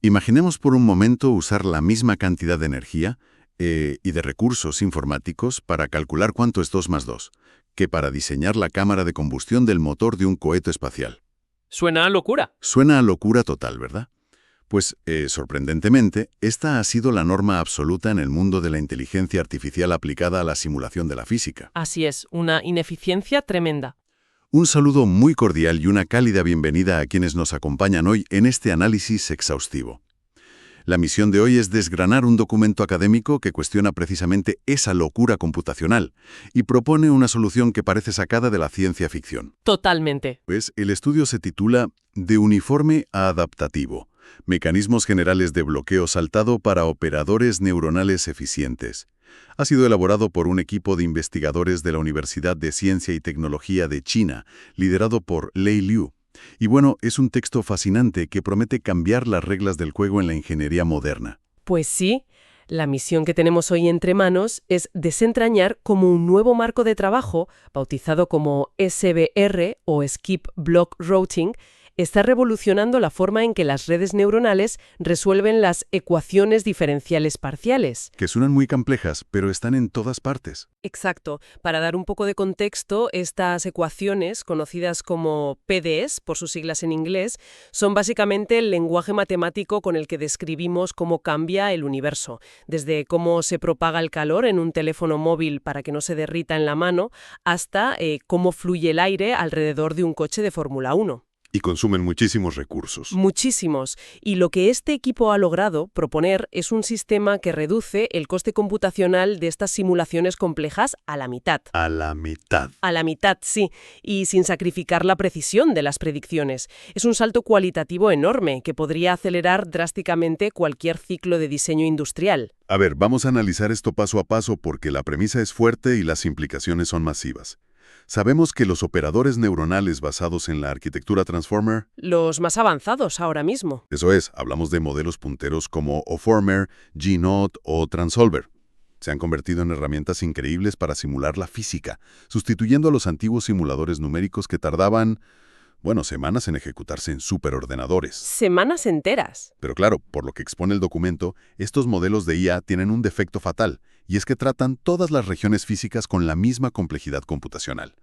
Imaginemos por un momento usar la misma cantidad de energía y de recursos informáticos para calcular cuánto es 2 más 2, que para diseñar la cámara de combustión del motor de un cohete espacial. Suena a locura. Suena a locura total, ¿verdad? Pues, sorprendentemente, esta ha sido la norma absoluta en el mundo de la inteligencia artificial aplicada a la simulación de la física. Así es, una ineficiencia tremenda. Un saludo muy cordial y una cálida bienvenida a quienes nos acompañan hoy en este análisis exhaustivo. La misión de hoy es desgranar un documento académico que cuestiona precisamente esa locura computacional y propone una solución que parece sacada de la ciencia ficción. Totalmente. Pues el estudio se titula De uniforme a adaptativo, mecanismos generales de bloqueo saltado para operadores neuronales eficientes. Ha sido elaborado por un equipo de investigadores de la Universidad de Ciencia y Tecnología de China, liderado por Lei Liu. Y bueno, es un texto fascinante que promete cambiar las reglas del juego en la ingeniería moderna. Pues sí, la misión que tenemos hoy entre manos es desentrañar cómo un nuevo marco de trabajo, bautizado como SBR o Skip Block Routing, está revolucionando la forma en que las redes neuronales resuelven las ecuaciones diferenciales parciales. Que suenan muy complejas, pero están en todas partes. Exacto. Para dar un poco de contexto, estas ecuaciones, conocidas como PDEs, por sus siglas en inglés, son básicamente el lenguaje matemático con el que describimos cómo cambia el universo, desde cómo se propaga el calor en un teléfono móvil para que no se derrita en la mano, hasta cómo fluye el aire alrededor de un coche de Fórmula 1. Y consumen muchísimos recursos. Muchísimos. Y lo que este equipo ha logrado proponer es un sistema que reduce el coste computacional de estas simulaciones complejas a la mitad. A la mitad. A la mitad, sí, y sin sacrificar la precisión de las predicciones. Es un salto cualitativo enorme que podría acelerar drásticamente cualquier ciclo de diseño industrial. A ver, vamos a analizar esto paso a paso porque la premisa es fuerte y las implicaciones son masivas. Sabemos que los operadores neuronales basados en la arquitectura Transformer... Los más avanzados ahora mismo. Eso es, hablamos de modelos punteros como O-Former, G-Node o Transolver. Se han convertido en herramientas increíbles para simular la física, sustituyendo a los antiguos simuladores numéricos que tardaban, semanas en ejecutarse en superordenadores. Semanas enteras. Pero claro, por lo que expone el documento, estos modelos de IA tienen un defecto fatal, y es que tratan todas las regiones físicas con la misma complejidad computacional.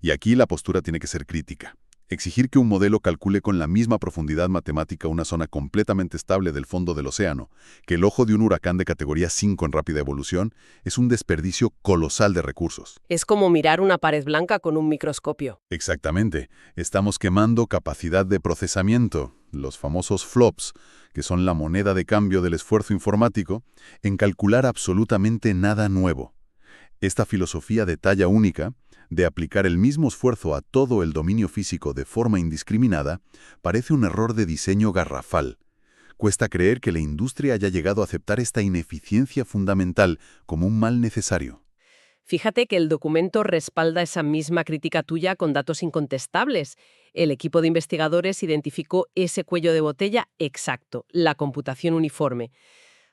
Y aquí la postura tiene que ser crítica. Exigir que un modelo calcule con la misma profundidad matemática una zona completamente estable del fondo del océano, que el ojo de un huracán de categoría 5 en rápida evolución, es un desperdicio colosal de recursos. Es como mirar una pared blanca con un microscopio. Exactamente. Estamos quemando capacidad de procesamiento, los famosos flops, que son la moneda de cambio del esfuerzo informático, en calcular absolutamente nada nuevo. Esta filosofía de talla única, de aplicar el mismo esfuerzo a todo el dominio físico de forma indiscriminada, parece un error de diseño garrafal. Cuesta creer que la industria haya llegado a aceptar esta ineficiencia fundamental como un mal necesario. Fíjate que el documento respalda esa misma crítica tuya con datos incontestables. El equipo de investigadores identificó ese cuello de botella exacto, la computación uniforme.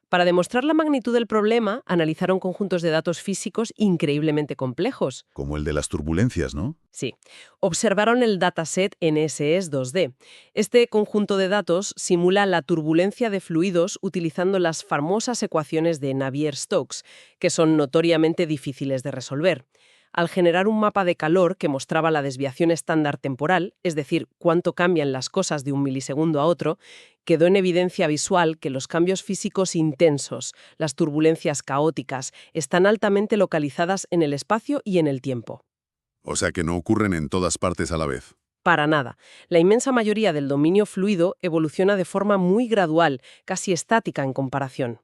Para demostrar la magnitud del problema, analizaron conjuntos de datos físicos increíblemente complejos. Como el de las turbulencias, ¿no? Sí. Observaron el dataset NSS 2D. Este conjunto de datos simula la turbulencia de fluidos utilizando las famosas ecuaciones de Navier-Stokes, que son notoriamente difíciles de resolver. Al generar un mapa de calor que mostraba la desviación estándar temporal, es decir, cuánto cambian las cosas de un milisegundo a otro, quedó en evidencia visual que los cambios físicos intensos, las turbulencias caóticas, están altamente localizadas en el espacio y en el tiempo. O sea que no ocurren en todas partes a la vez. Para nada. La inmensa mayoría del dominio fluido evoluciona de forma muy gradual, casi estática en comparación.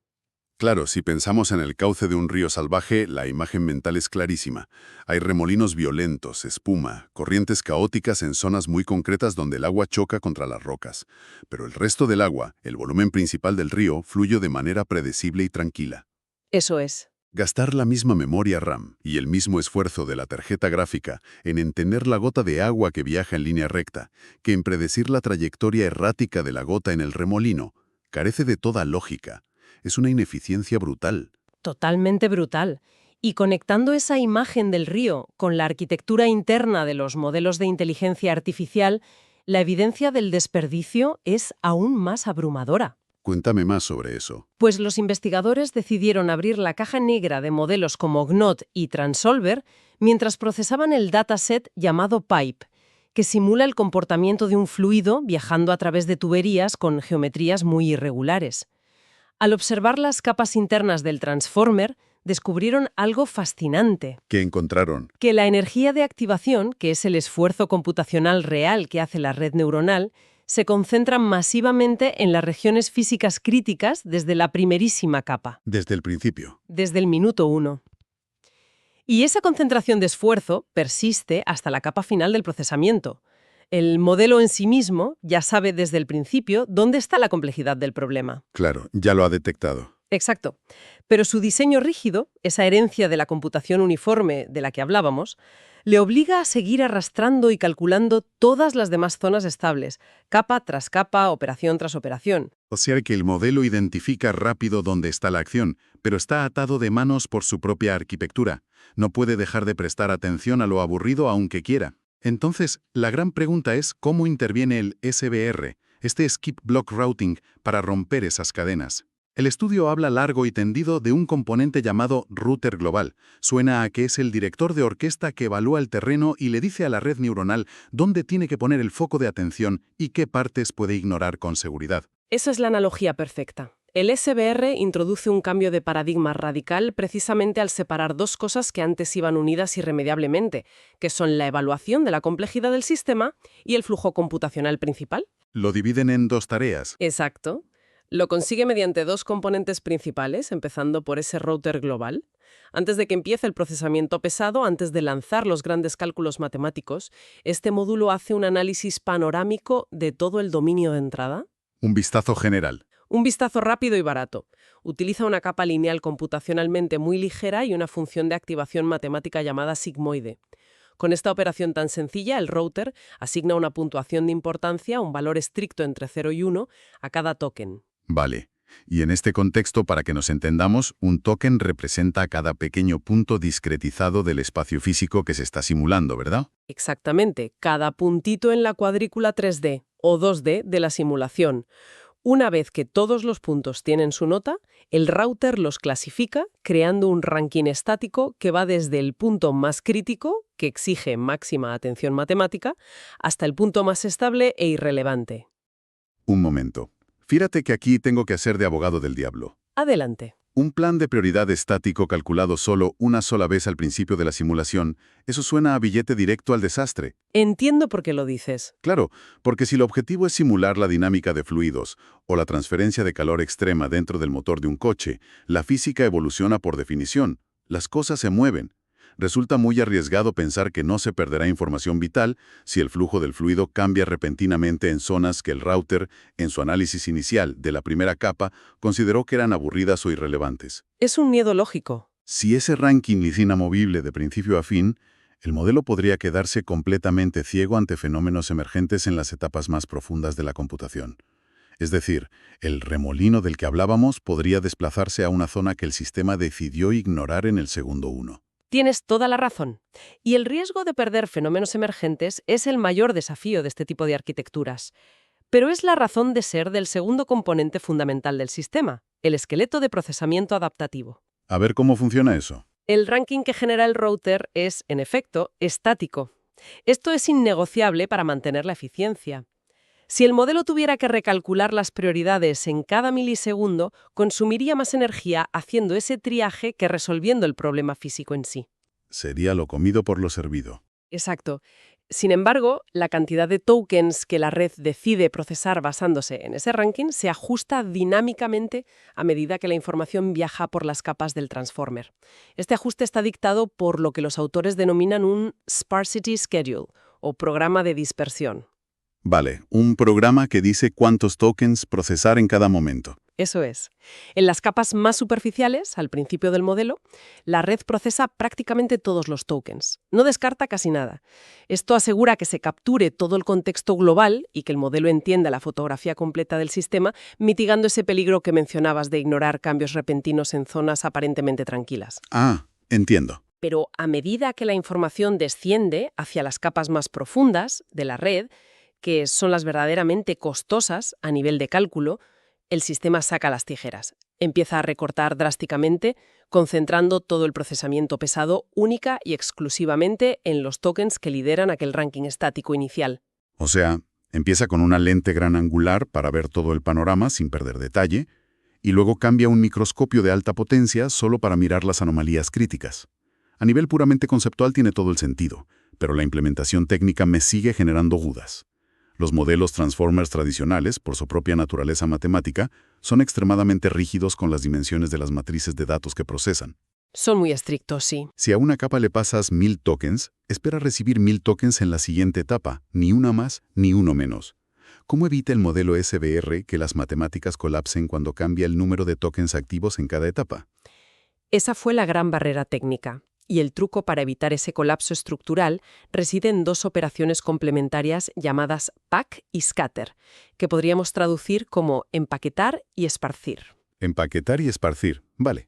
Claro, si pensamos en el cauce de un río salvaje, la imagen mental es clarísima. Hay remolinos violentos, espuma, corrientes caóticas en zonas muy concretas donde el agua choca contra las rocas. Pero el resto del agua, el volumen principal del río, fluye de manera predecible y tranquila. Eso es. Gastar la misma memoria RAM y el mismo esfuerzo de la tarjeta gráfica en entender la gota de agua que viaja en línea recta, que en predecir la trayectoria errática de la gota en el remolino, carece de toda lógica. Es una ineficiencia brutal. Totalmente brutal. Y conectando esa imagen del río con la arquitectura interna de los modelos de inteligencia artificial, la evidencia del desperdicio es aún más abrumadora. Cuéntame más sobre eso. Pues los investigadores decidieron abrir la caja negra de modelos como GNOT y Transolver mientras procesaban el dataset llamado PIPE, que simula el comportamiento de un fluido viajando a través de tuberías con geometrías muy irregulares. Al observar las capas internas del transformer, descubrieron algo fascinante: ¿Qué encontraron? que la energía de activación, que es el esfuerzo computacional real que hace la red neuronal, se concentra masivamente en las regiones físicas críticas desde la primerísima capa, Desde el principio. desde el minuto 1. Y esa concentración de esfuerzo persiste hasta la capa final del procesamiento. El modelo en sí mismo ya sabe desde el principio dónde está la complejidad del problema. Claro, ya lo ha detectado. Exacto. Pero su diseño rígido, esa herencia de la computación uniforme de la que hablábamos, le obliga a seguir arrastrando y calculando todas las demás zonas estables, capa tras capa, operación tras operación. O sea que el modelo identifica rápido dónde está la acción, pero está atado de manos por su propia arquitectura. No puede dejar de prestar atención a lo aburrido aunque quiera. Entonces, la gran pregunta es cómo interviene el SBR, este Skip Block Routing, para romper esas cadenas. El estudio habla largo y tendido de un componente llamado router global. Suena a que es el director de orquesta que evalúa el terreno y le dice a la red neuronal dónde tiene que poner el foco de atención y qué partes puede ignorar con seguridad. Esa es la analogía perfecta. El SBR introduce un cambio de paradigma radical precisamente al separar dos cosas que antes iban unidas irremediablemente, que son la evaluación de la complejidad del sistema y el flujo computacional principal. Lo dividen en dos tareas. Exacto. Lo consigue mediante dos componentes principales, empezando por ese router global. Antes de que empiece el procesamiento pesado, antes de lanzar los grandes cálculos matemáticos, este módulo hace un análisis panorámico de todo el dominio de entrada. Un vistazo general. Un vistazo rápido y barato. Utiliza una capa lineal computacionalmente muy ligera y una función de activación matemática llamada sigmoide. Con esta operación tan sencilla, el router asigna una puntuación de importancia, un valor estricto entre 0 y 1, a cada token. Vale. Y en este contexto, para que nos entendamos, un token representa cada pequeño punto discretizado del espacio físico que se está simulando, ¿verdad? Exactamente, cada puntito en la cuadrícula 3D o 2D de la simulación. Una vez que todos los puntos tienen su nota, el router los clasifica creando un ranking estático que va desde el punto más crítico, que exige máxima atención matemática, hasta el punto más estable e irrelevante. Un momento. Fíjate que aquí tengo que hacer de abogado del diablo. Adelante. Un plan de prioridad estático calculado solo una sola vez al principio de la simulación, eso suena a billete directo al desastre. Entiendo por qué lo dices. Claro, porque si el objetivo es simular la dinámica de fluidos o la transferencia de calor extrema dentro del motor de un coche, la física evoluciona por definición. Las cosas se mueven. Resulta muy arriesgado pensar que no se perderá información vital si el flujo del fluido cambia repentinamente en zonas que el router, en su análisis inicial de la primera capa, consideró que eran aburridas o irrelevantes. Es un miedo lógico. Si ese ranking es inamovible de principio a fin, el modelo podría quedarse completamente ciego ante fenómenos emergentes en las etapas más profundas de la computación. Es decir, el remolino del que hablábamos podría desplazarse a una zona que el sistema decidió ignorar en el segundo 1. Tienes toda la razón. Y el riesgo de perder fenómenos emergentes es el mayor desafío de este tipo de arquitecturas. Pero es la razón de ser del segundo componente fundamental del sistema, el esqueleto de procesamiento adaptativo. A ver cómo funciona eso. El ranking que genera el router es, en efecto, estático. Esto es innegociable para mantener la eficiencia. Si el modelo tuviera que recalcular las prioridades en cada milisegundo, consumiría más energía haciendo ese triaje que resolviendo el problema físico en sí. Sería lo comido por lo servido. Exacto. Sin embargo, la cantidad de tokens que la red decide procesar basándose en ese ranking se ajusta dinámicamente a medida que la información viaja por las capas del transformer. Este ajuste está dictado por lo que los autores denominan un sparsity schedule, o programa de dispersión. Vale, un programa que dice cuántos tokens procesar en cada momento. Eso es. En las capas más superficiales, al principio del modelo, la red procesa prácticamente todos los tokens. No descarta casi nada. Esto asegura que se capture todo el contexto global y que el modelo entienda la fotografía completa del sistema, mitigando ese peligro que mencionabas de ignorar cambios repentinos en zonas aparentemente tranquilas. Ah, entiendo. Pero a medida que la información desciende hacia las capas más profundas de la red, que son las verdaderamente costosas a nivel de cálculo, el sistema saca las tijeras. Empieza a recortar drásticamente, concentrando todo el procesamiento pesado única y exclusivamente en los tokens que lideran aquel ranking estático inicial. O sea, empieza con una lente gran angular para ver todo el panorama sin perder detalle, y luego cambia a un microscopio de alta potencia solo para mirar las anomalías críticas. A nivel puramente conceptual tiene todo el sentido, pero la implementación técnica me sigue generando dudas. Los modelos Transformers tradicionales, por su propia naturaleza matemática, son extremadamente rígidos con las dimensiones de las matrices de datos que procesan. Son muy estrictos, sí. Si a una capa le pasas 1000 tokens, espera recibir 1000 tokens en la siguiente etapa, ni una más ni uno menos. ¿Cómo evita el modelo SBR que las matemáticas colapsen cuando cambia el número de tokens activos en cada etapa? Esa fue la gran barrera técnica. Y el truco para evitar ese colapso estructural reside en dos operaciones complementarias llamadas pack y scatter, que podríamos traducir como empaquetar y esparcir. Empaquetar y esparcir, vale.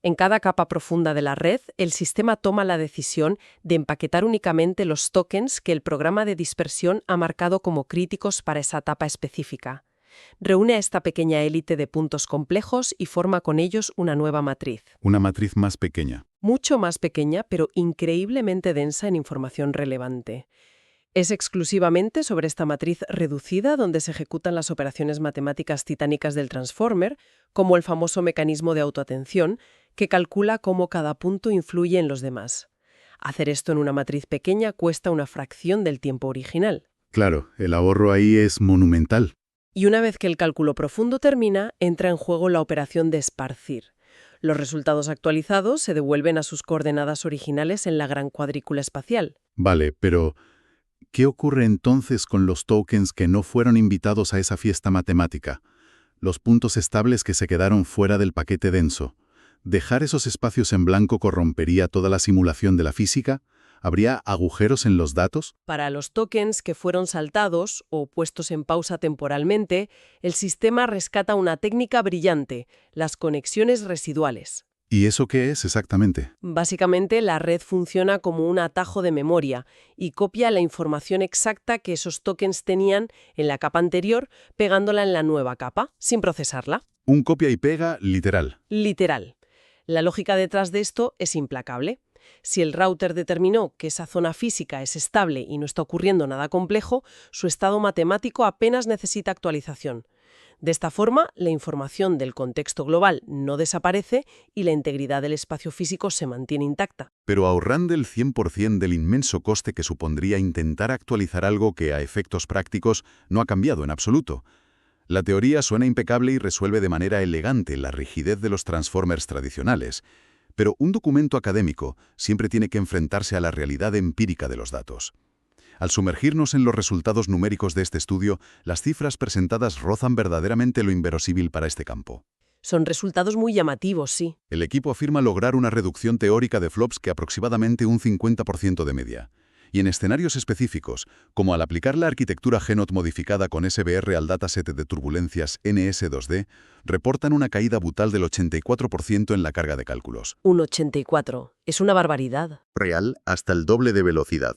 En cada capa profunda de la red, el sistema toma la decisión de empaquetar únicamente los tokens que el programa de dispersión ha marcado como críticos para esa etapa específica. Reúne a esta pequeña élite de puntos complejos y forma con ellos una nueva matriz. Una matriz más pequeña. Mucho más pequeña, pero increíblemente densa en información relevante. Es exclusivamente sobre esta matriz reducida donde se ejecutan las operaciones matemáticas titánicas del Transformer, como el famoso mecanismo de autoatención, que calcula cómo cada punto influye en los demás. Hacer esto en una matriz pequeña cuesta una fracción del tiempo original. Claro, el ahorro ahí es monumental. Y una vez que el cálculo profundo termina, entra en juego la operación de esparcir. Los resultados actualizados se devuelven a sus coordenadas originales en la gran cuadrícula espacial. Vale, pero ¿qué ocurre entonces con los tokens que no fueron invitados a esa fiesta matemática? Los puntos estables que se quedaron fuera del paquete denso. ¿Dejar esos espacios en blanco corrompería toda la simulación de la física? ¿Habría agujeros en los datos? Para los tokens que fueron saltados o puestos en pausa temporalmente, el sistema rescata una técnica brillante, las conexiones residuales. ¿Y eso qué es exactamente? Básicamente, la red funciona como un atajo de memoria y copia la información exacta que esos tokens tenían en la capa anterior, pegándola en la nueva capa, sin procesarla. Un copia y pega literal. Literal. La lógica detrás de esto es implacable. Si el router determinó que esa zona física es estable y no está ocurriendo nada complejo, su estado matemático apenas necesita actualización. De esta forma, la información del contexto global no desaparece y la integridad del espacio físico se mantiene intacta. Pero ahorrando el 100% del inmenso coste que supondría intentar actualizar algo que a efectos prácticos no ha cambiado en absoluto. La teoría suena impecable y resuelve de manera elegante la rigidez de los transformers tradicionales. Pero un documento académico siempre tiene que enfrentarse a la realidad empírica de los datos. Al sumergirnos en los resultados numéricos de este estudio, las cifras presentadas rozan verdaderamente lo inverosímil para este campo. Son resultados muy llamativos, sí. El equipo afirma lograr una reducción teórica de flops que aproximadamente un 50% de media. Y en escenarios específicos, como al aplicar la arquitectura GENOT modificada con SBR al dataset de turbulencias NS2D, reportan una caída brutal del 84% en la carga de cálculos. Un 84. Es una barbaridad. Real hasta el doble de velocidad.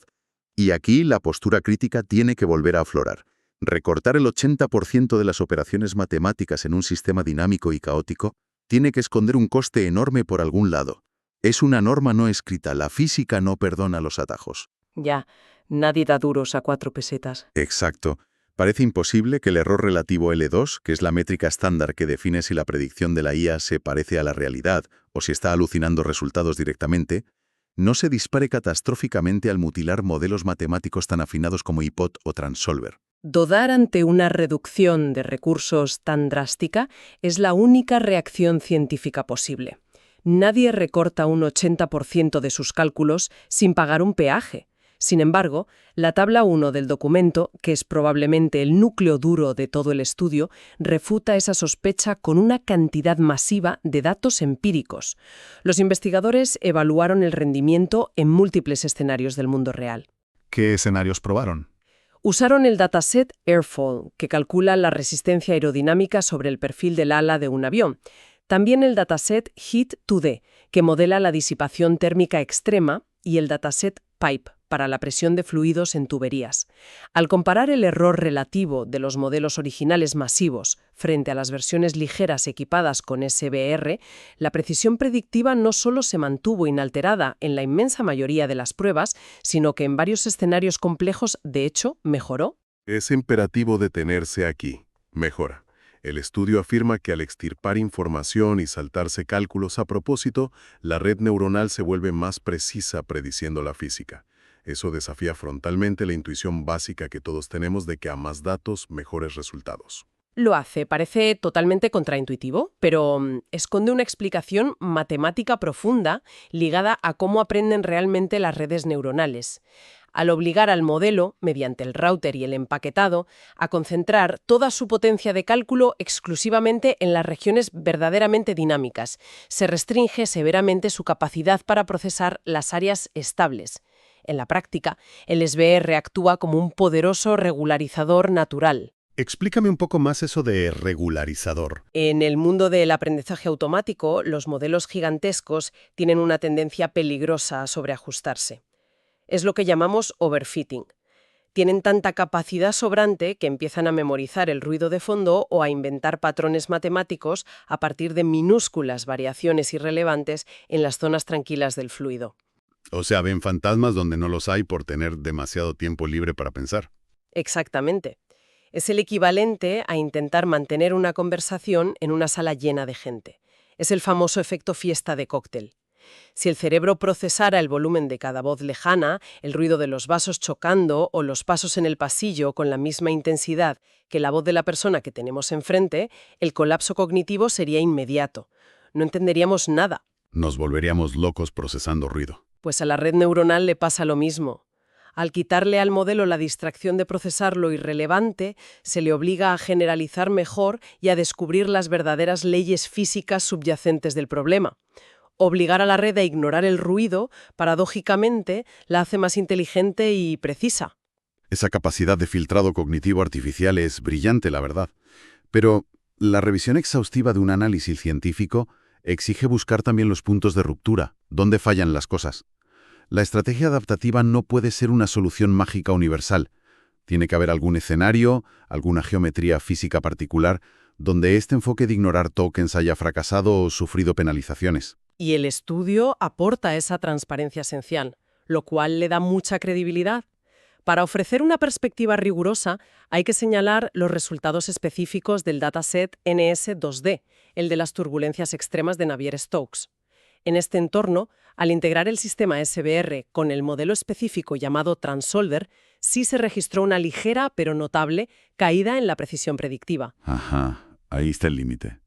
Y aquí la postura crítica tiene que volver a aflorar. Recortar el 80% de las operaciones matemáticas en un sistema dinámico y caótico tiene que esconder un coste enorme por algún lado. Es una norma no escrita, la física no perdona los atajos. Ya, nadie da duros a 4 pesetas. Exacto. Parece imposible que el error relativo L2, que es la métrica estándar que define si la predicción de la IA se parece a la realidad o si está alucinando resultados directamente, no se dispare catastróficamente al mutilar modelos matemáticos tan afinados como IPOT o Transolver. Dudar ante una reducción de recursos tan drástica es la única reacción científica posible. Nadie recorta un 80% de sus cálculos sin pagar un peaje. Sin embargo, la tabla 1 del documento, que es probablemente el núcleo duro de todo el estudio, refuta esa sospecha con una cantidad masiva de datos empíricos. Los investigadores evaluaron el rendimiento en múltiples escenarios del mundo real. ¿Qué escenarios probaron? Usaron el dataset Airfall, que calcula la resistencia aerodinámica sobre el perfil del ala de un avión. También el dataset Heat2D, que modela la disipación térmica extrema, y el dataset Pipe, para la presión de fluidos en tuberías. Al comparar el error relativo de los modelos originales masivos frente a las versiones ligeras equipadas con SBR, la precisión predictiva no solo se mantuvo inalterada en la inmensa mayoría de las pruebas, sino que en varios escenarios complejos, de hecho, mejoró. Es imperativo detenerse aquí. Mejora. El estudio afirma que al extirpar información y saltarse cálculos a propósito, la red neuronal se vuelve más precisa prediciendo la física. Eso desafía frontalmente la intuición básica que todos tenemos de que a más datos, mejores resultados. Lo hace, parece totalmente contraintuitivo, pero esconde una explicación matemática profunda ligada a cómo aprenden realmente las redes neuronales. Al obligar al modelo, mediante el router y el empaquetado, a concentrar toda su potencia de cálculo exclusivamente en las regiones verdaderamente dinámicas, se restringe severamente su capacidad para procesar las áreas estables. En la práctica, el SBR actúa como un poderoso regularizador natural. Explícame un poco más eso de regularizador. En el mundo del aprendizaje automático, los modelos gigantescos tienen una tendencia peligrosa a sobreajustarse. Es lo que llamamos overfitting. Tienen tanta capacidad sobrante que empiezan a memorizar el ruido de fondo o a inventar patrones matemáticos a partir de minúsculas variaciones irrelevantes en las zonas tranquilas del fluido. O sea, ven fantasmas donde no los hay por tener demasiado tiempo libre para pensar. Exactamente. Es el equivalente a intentar mantener una conversación en una sala llena de gente. Es el famoso efecto fiesta de cóctel. Si el cerebro procesara el volumen de cada voz lejana, el ruido de los vasos chocando o los pasos en el pasillo con la misma intensidad que la voz de la persona que tenemos enfrente, el colapso cognitivo sería inmediato. No entenderíamos nada. Nos volveríamos locos procesando ruido. Pues a la red neuronal le pasa lo mismo. Al quitarle al modelo la distracción de procesar lo irrelevante, se le obliga a generalizar mejor y a descubrir las verdaderas leyes físicas subyacentes del problema. Obligar a la red a ignorar el ruido, paradójicamente, la hace más inteligente y precisa. Esa capacidad de filtrado cognitivo artificial es brillante, la verdad. Pero la revisión exhaustiva de un análisis científico exige buscar también los puntos de ruptura, dónde fallan las cosas. La estrategia adaptativa no puede ser una solución mágica universal. Tiene que haber algún escenario, alguna geometría física particular, donde este enfoque de ignorar tokens haya fracasado o sufrido penalizaciones. Y el estudio aporta esa transparencia esencial, lo cual le da mucha credibilidad. Para ofrecer una perspectiva rigurosa, hay que señalar los resultados específicos del dataset NS2D, el de las turbulencias extremas de Navier-Stokes. En este entorno, al integrar el sistema SBR con el modelo específico llamado Transolver, sí se registró una ligera pero notable caída en la precisión predictiva. Ajá, ahí está el límite.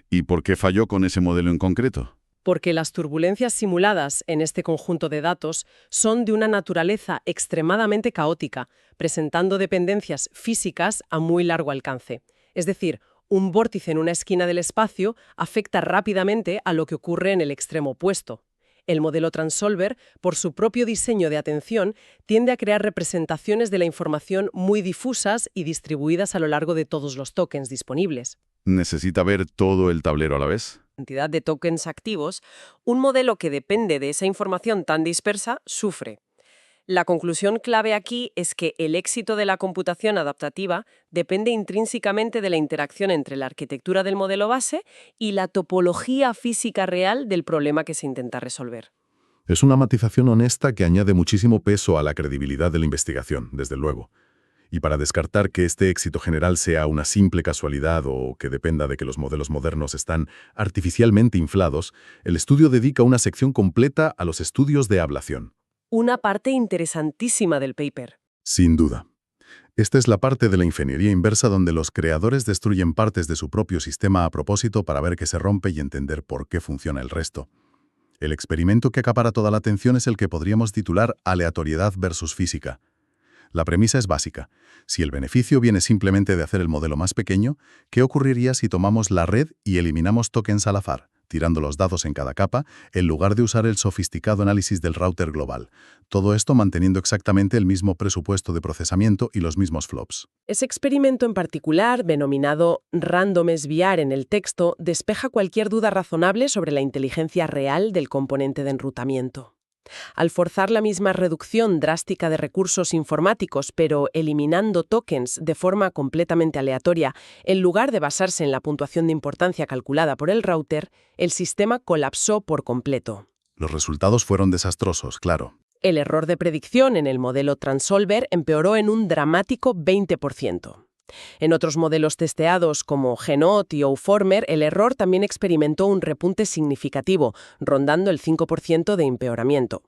¿Y por qué falló con ese modelo en concreto? Porque las turbulencias simuladas en este conjunto de datos son de una naturaleza extremadamente caótica, presentando dependencias físicas a muy largo alcance. Es decir, un vórtice en una esquina del espacio afecta rápidamente a lo que ocurre en el extremo opuesto. El modelo Transolver, por su propio diseño de atención, tiende a crear representaciones de la información muy difusas y distribuidas a lo largo de todos los tokens disponibles. ¿Necesita ver todo el tablero a la vez? Cantidad de tokens activos, un modelo que depende de esa información tan dispersa sufre. La conclusión clave aquí es que el éxito de la computación adaptativa depende intrínsecamente de la interacción entre la arquitectura del modelo base y la topología física real del problema que se intenta resolver. Es una matización honesta que añade muchísimo peso a la credibilidad de la investigación, desde luego. Y para descartar que este éxito general sea una simple casualidad o que dependa de que los modelos modernos están artificialmente inflados, el estudio dedica una sección completa a los estudios de ablación. Una parte interesantísima del paper. Sin duda. Esta es la parte de la ingeniería inversa donde los creadores destruyen partes de su propio sistema a propósito para ver qué se rompe y entender por qué funciona el resto. El experimento que acapara toda la atención es el que podríamos titular aleatoriedad versus física. La premisa es básica. Si el beneficio viene simplemente de hacer el modelo más pequeño, ¿qué ocurriría si tomamos la red y eliminamos tokens al azar, tirando los dados en cada capa, en lugar de usar el sofisticado análisis del router global? Todo esto manteniendo exactamente el mismo presupuesto de procesamiento y los mismos flops. Ese experimento en particular, denominado Random SVR en el texto, despeja cualquier duda razonable sobre la inteligencia real del componente de enrutamiento. Al forzar la misma reducción drástica de recursos informáticos, pero eliminando tokens de forma completamente aleatoria, en lugar de basarse en la puntuación de importancia calculada por el router, el sistema colapsó por completo. Los resultados fueron desastrosos, claro. El error de predicción en el modelo Transolver empeoró en un dramático 20%. En otros modelos testeados como Genot y Ouformer, el error también experimentó un repunte significativo, rondando el 5% de empeoramiento.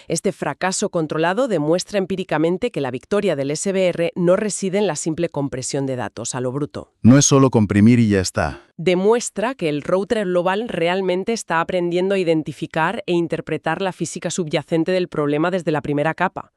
Este fracaso controlado demuestra empíricamente que la victoria del SBR no reside en la simple compresión de datos a lo bruto. No es solo comprimir y ya está. Demuestra que el router global realmente está aprendiendo a identificar e interpretar la física subyacente del problema desde la primera capa.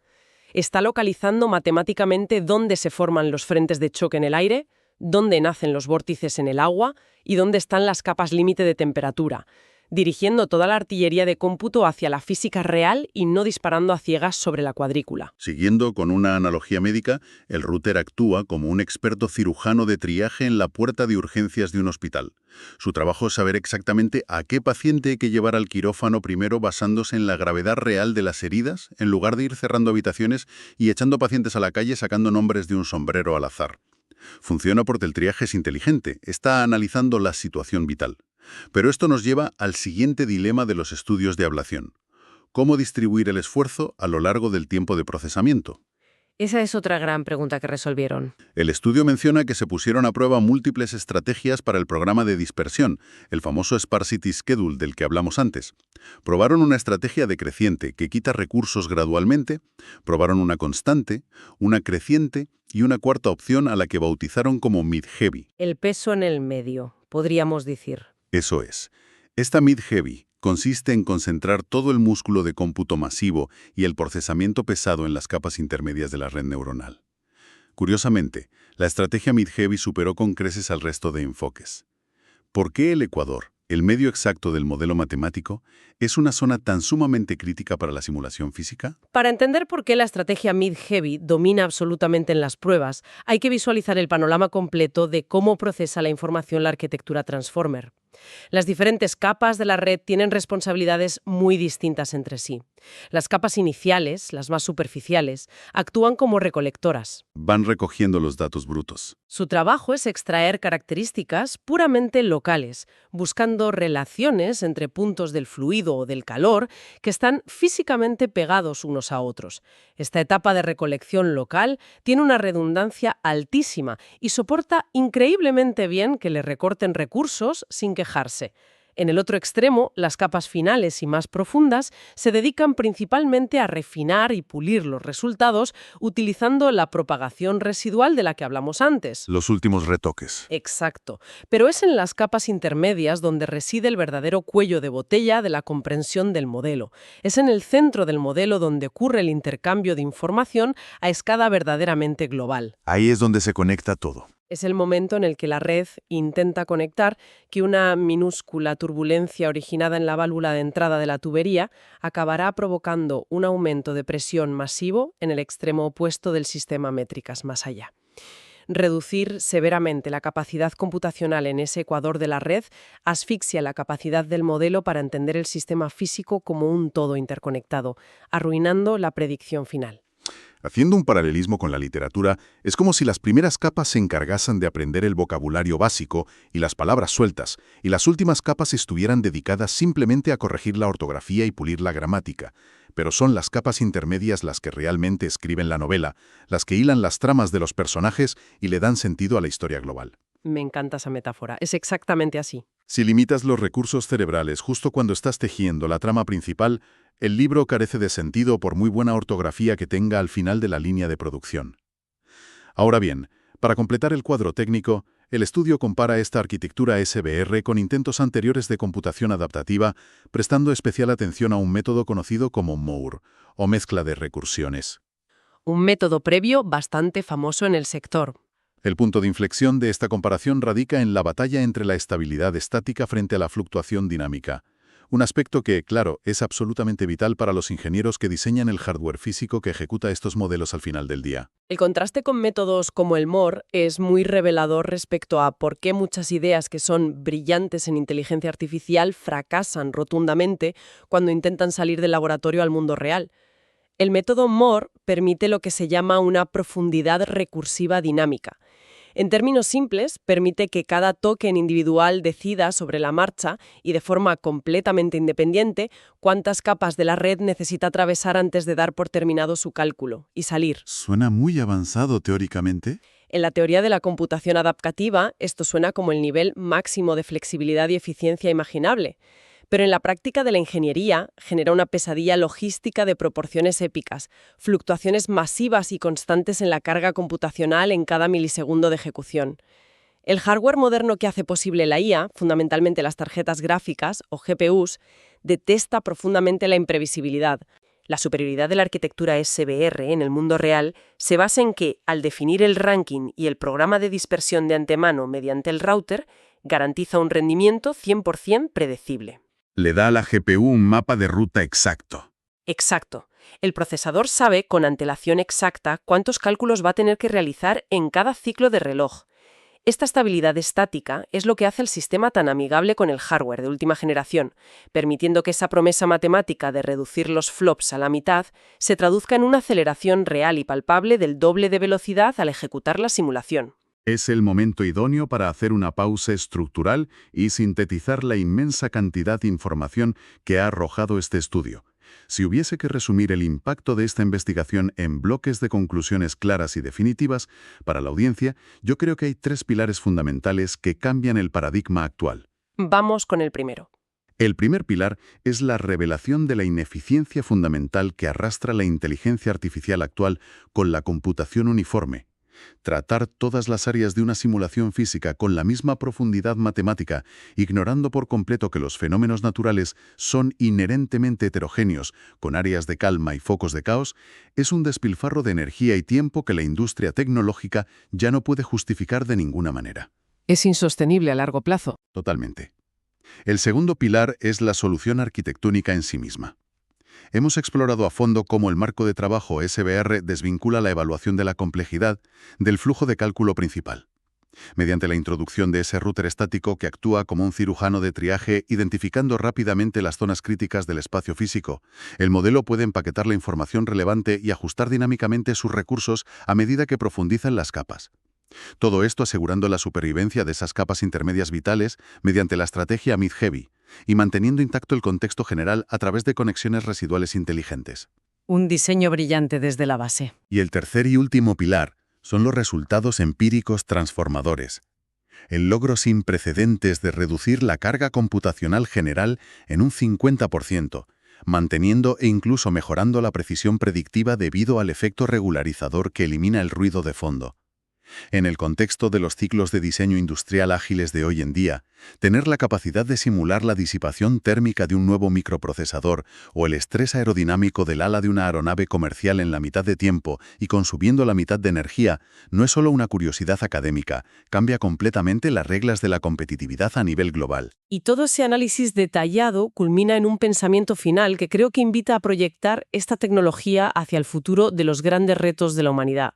Está localizando matemáticamente dónde se forman los frentes de choque en el aire, dónde nacen los vórtices en el agua y dónde están las capas límite de temperatura, dirigiendo toda la artillería de cómputo hacia la física real y no disparando a ciegas sobre la cuadrícula. Siguiendo con una analogía médica, el router actúa como un experto cirujano de triaje en la puerta de urgencias de un hospital. Su trabajo es saber exactamente a qué paciente hay que llevar al quirófano primero basándose en la gravedad real de las heridas, en lugar de ir cerrando habitaciones y echando pacientes a la calle sacando nombres de un sombrero al azar. Funciona porque el triaje es inteligente, está analizando la situación vital. Pero esto nos lleva al siguiente dilema de los estudios de ablación. ¿Cómo distribuir el esfuerzo a lo largo del tiempo de procesamiento? Esa es otra gran pregunta que resolvieron. El estudio menciona que se pusieron a prueba múltiples estrategias para el programa de dispersión, el famoso Sparsity Schedule del que hablamos antes. Probaron una estrategia decreciente que quita recursos gradualmente, probaron una constante, una creciente y una cuarta opción a la que bautizaron como Mid-Heavy. El peso en el medio, podríamos decir. Eso es. Esta Mid-Heavy consiste en concentrar todo el músculo de cómputo masivo y el procesamiento pesado en las capas intermedias de la red neuronal. Curiosamente, la estrategia Mid-Heavy superó con creces al resto de enfoques. ¿Por qué el ecuador, el medio exacto del modelo matemático, es una zona tan sumamente crítica para la simulación física? Para entender por qué la estrategia Mid-Heavy domina absolutamente en las pruebas, hay que visualizar el panorama completo de cómo procesa la información la arquitectura Transformer. Las diferentes capas de la red tienen responsabilidades muy distintas entre sí. Las capas iniciales, las más superficiales, actúan como recolectoras. Van recogiendo los datos brutos. Su trabajo es extraer características puramente locales, buscando relaciones entre puntos del fluido o del calor que están físicamente pegados unos a otros. Esta etapa de recolección local tiene una redundancia altísima y soporta increíblemente bien que le recorten recursos sin quejarse. En el otro extremo, las capas finales y más profundas se dedican principalmente a refinar y pulir los resultados utilizando la propagación residual de la que hablamos antes. Los últimos retoques. Exacto. Pero es en las capas intermedias donde reside el verdadero cuello de botella de la comprensión del modelo. Es en el centro del modelo donde ocurre el intercambio de información a escala verdaderamente global. Ahí es donde se conecta todo. Es el momento en el que la red intenta conectar que una minúscula turbulencia originada en la válvula de entrada de la tubería acabará provocando un aumento de presión masivo en el extremo opuesto del sistema métricas más allá. Reducir severamente la capacidad computacional en ese ecuador de la red asfixia la capacidad del modelo para entender el sistema físico como un todo interconectado, arruinando la predicción final. Haciendo un paralelismo con la literatura, es como si las primeras capas se encargasen de aprender el vocabulario básico y las palabras sueltas, y las últimas capas estuvieran dedicadas simplemente a corregir la ortografía y pulir la gramática. Pero son las capas intermedias las que realmente escriben la novela, las que hilan las tramas de los personajes y le dan sentido a la historia global. Me encanta esa metáfora. Es exactamente así. Si limitas los recursos cerebrales justo cuando estás tejiendo la trama principal, el libro carece de sentido por muy buena ortografía que tenga al final de la línea de producción. Ahora bien, para completar el cuadro técnico, el estudio compara esta arquitectura SBR con intentos anteriores de computación adaptativa, prestando especial atención a un método conocido como Moore, o mezcla de recursiones. Un método previo bastante famoso en el sector. El punto de inflexión de esta comparación radica en la batalla entre la estabilidad estática frente a la fluctuación dinámica. Un aspecto que, claro, es absolutamente vital para los ingenieros que diseñan el hardware físico que ejecuta estos modelos al final del día. El contraste con métodos como el MOR es muy revelador respecto a por qué muchas ideas que son brillantes en inteligencia artificial fracasan rotundamente cuando intentan salir del laboratorio al mundo real. El método MOR permite lo que se llama una profundidad recursiva dinámica. En términos simples, permite que cada token individual decida sobre la marcha y de forma completamente independiente cuántas capas de la red necesita atravesar antes de dar por terminado su cálculo y salir. Suena muy avanzado teóricamente. En la teoría de la computación adaptativa, esto suena como el nivel máximo de flexibilidad y eficiencia imaginable. Pero en la práctica de la ingeniería genera una pesadilla logística de proporciones épicas, fluctuaciones masivas y constantes en la carga computacional en cada milisegundo de ejecución. El hardware moderno que hace posible la IA, fundamentalmente las tarjetas gráficas o GPUs, detesta profundamente la imprevisibilidad. La superioridad de la arquitectura SBR en el mundo real se basa en que, al definir el ranking y el programa de dispersión de antemano mediante el router, garantiza un rendimiento 100% predecible. Le da a la GPU un mapa de ruta exacto. Exacto. El procesador sabe con antelación exacta cuántos cálculos va a tener que realizar en cada ciclo de reloj. Esta estabilidad estática es lo que hace el sistema tan amigable con el hardware de última generación, permitiendo que esa promesa matemática de reducir los flops a la mitad se traduzca en una aceleración real y palpable del doble de velocidad al ejecutar la simulación. Es el momento idóneo para hacer una pausa estructural y sintetizar la inmensa cantidad de información que ha arrojado este estudio. Si hubiese que resumir el impacto de esta investigación en bloques de conclusiones claras y definitivas para la audiencia, yo creo que hay 3 pilares fundamentales que cambian el paradigma actual. Vamos con el primero. El primer pilar es la revelación de la ineficiencia fundamental que arrastra la inteligencia artificial actual con la computación uniforme. Tratar todas las áreas de una simulación física con la misma profundidad matemática, ignorando por completo que los fenómenos naturales son inherentemente heterogéneos, con áreas de calma y focos de caos, es un despilfarro de energía y tiempo que la industria tecnológica ya no puede justificar de ninguna manera. Es insostenible a largo plazo. Totalmente. El segundo pilar es la solución arquitectónica en sí misma. Hemos explorado a fondo cómo el marco de trabajo SBR desvincula la evaluación de la complejidad del flujo de cálculo principal. Mediante la introducción de ese router estático que actúa como un cirujano de triaje identificando rápidamente las zonas críticas del espacio físico, el modelo puede empaquetar la información relevante y ajustar dinámicamente sus recursos a medida que profundizan las capas. Todo esto asegurando la supervivencia de esas capas intermedias vitales mediante la estrategia mid-heavy y manteniendo intacto el contexto general a través de conexiones residuales inteligentes. Un diseño brillante desde la base. Y el tercer y último pilar son los resultados empíricos transformadores. El logro sin precedentes de reducir la carga computacional general en un 50%, manteniendo e incluso mejorando la precisión predictiva debido al efecto regularizador que elimina el ruido de fondo. En el contexto de los ciclos de diseño industrial ágiles de hoy en día, tener la capacidad de simular la disipación térmica de un nuevo microprocesador o el estrés aerodinámico del ala de una aeronave comercial en la mitad de tiempo y consumiendo la mitad de energía no es solo una curiosidad académica, cambia completamente las reglas de la competitividad a nivel global. Y todo ese análisis detallado culmina en un pensamiento final que creo que invita a proyectar esta tecnología hacia el futuro de los grandes retos de la humanidad.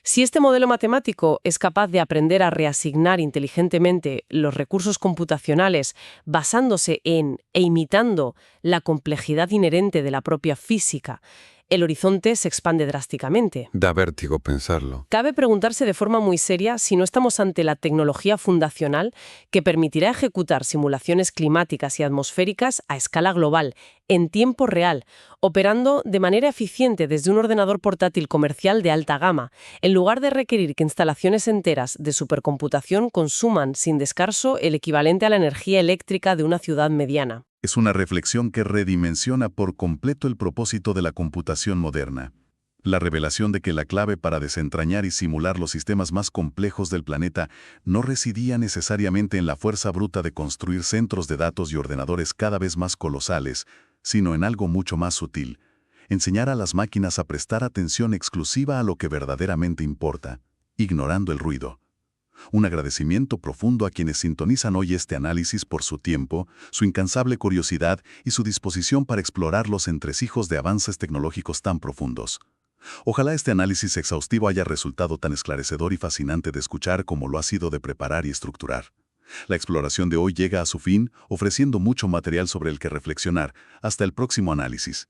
Si este modelo matemático es capaz de aprender a reasignar inteligentemente los recursos computacionales basándose en e imitando la complejidad inherente de la propia física, el horizonte se expande drásticamente. Da vértigo pensarlo. Cabe preguntarse de forma muy seria si no estamos ante la tecnología fundacional que permitirá ejecutar simulaciones climáticas y atmosféricas a escala global, en tiempo real, operando de manera eficiente desde un ordenador portátil comercial de alta gama, en lugar de requerir que instalaciones enteras de supercomputación consuman sin descanso el equivalente a la energía eléctrica de una ciudad mediana. Es una reflexión que redimensiona por completo el propósito de la computación moderna. La revelación de que la clave para desentrañar y simular los sistemas más complejos del planeta no residía necesariamente en la fuerza bruta de construir centros de datos y ordenadores cada vez más colosales, sino en algo mucho más sutil: enseñar a las máquinas a prestar atención exclusiva a lo que verdaderamente importa, ignorando el ruido. Un agradecimiento profundo a quienes sintonizan hoy este análisis por su tiempo, su incansable curiosidad y su disposición para explorar los entresijos de avances tecnológicos tan profundos. Ojalá este análisis exhaustivo haya resultado tan esclarecedor y fascinante de escuchar como lo ha sido de preparar y estructurar. La exploración de hoy llega a su fin, ofreciendo mucho material sobre el que reflexionar. Hasta el próximo análisis.